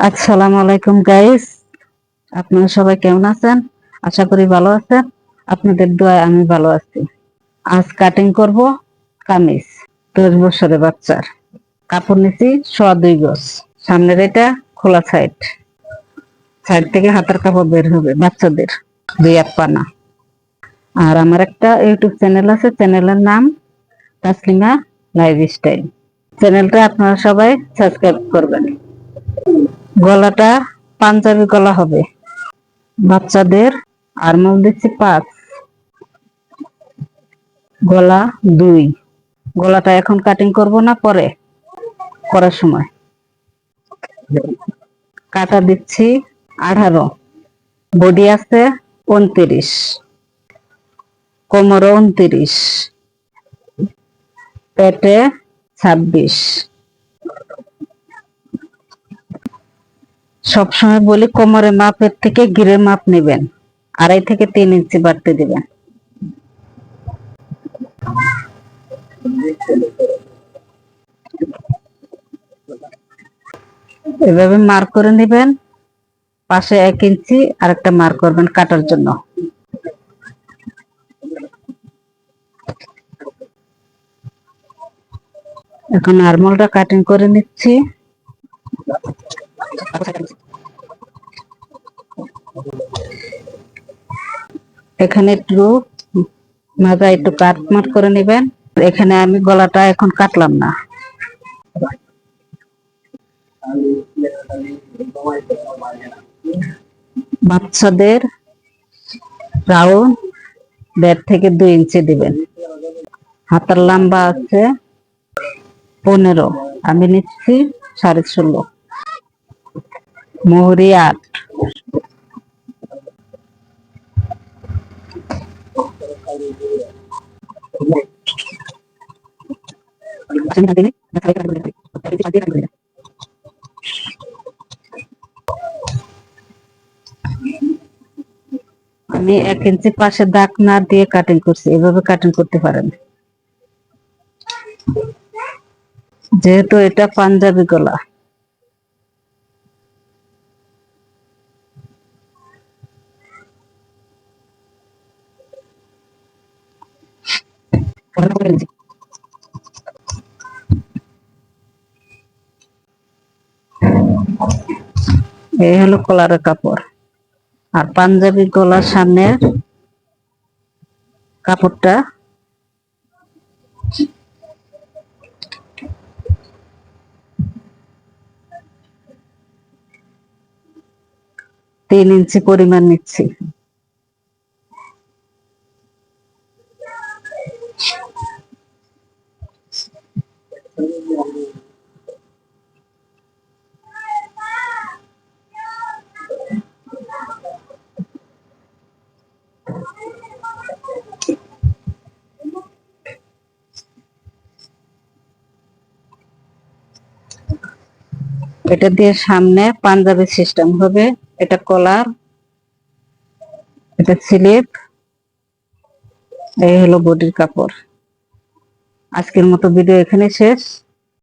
আসসালামু আলাইকুম গাইস, আপনারা সবাই কেমন আছেন? আশা করি ভালো আছেন। আপনাদের দোয়ায় আমি ভালো আছি। আজ কাটিং করব কামিজ। 10 বছরের বাচ্চার কাপড় নিছি 2.5 গজ। সামনের এটা খোলা সাইড, সাইড থেকে হাতের কাপড় বের হবে বাচ্চাদের 2 হাত পানা। আর আমার একটা ইউটিউব চ্যানেল আছে, চ্যানেলের নাম তাসলিমা লাইফস্টাইল। চ্যানেলটা আপনারা সবাই সাবস্ক্রাইব করবেন। গলাটা পাঞ্জাবি গলা হবে বাচ্চাদের। আরমল দিচ্ছি 5, গলা 2। গলাটা এখন কাটিং করব না, পরে করার সময়। কাটা দিচ্ছি 18, বডি আছে 29, কোমরে 29, পেটে 26। সবসময় বলি কোমরে মাপের থেকে গিরের মাপ নেবেন, 2.5 থেকে 3 ইঞ্চি বাড়তে দিবেন। এভাবে মার্ক করে নেবেন, পাশে 1 ইঞ্চি আরেকটা মার্ক করবেন কাটার জন্য। এখন আরমলটা কাটিং করে নিচ্ছি। এখানে একটু মাথা একটু কাট মাট করে নেবেন। এখানে আমি গলাটা এখন কাটলাম না। বাচ্চাদের রাউন্ড 1.5 থেকে 2 ইঞ্চি দিবেন। হাতের লম্বা আছে 15, আমি নিচ্ছি 16.5। মোহরি 8। আমি 1 ইঞ্চি পাশে দাগ না দিয়ে কাটিং করছি, এভাবে কাটিং করতে পারেন। যেহেতু এটা পাঞ্জাবি গলা, এই হলো কলারের কাপড়। আর পাঞ্জাবি গলার সামনের কাপড়টা 3 ইঞ্চি পরিমাণ নিচ্ছি। এটা দিয়ে সামনে পাঞ্জাবি সিস্টেম হবে। এটা কলার, এটা স্লিপ, এই হলো বডির কাপড়। আজকের মতো ভিডিও এখানে শেষ।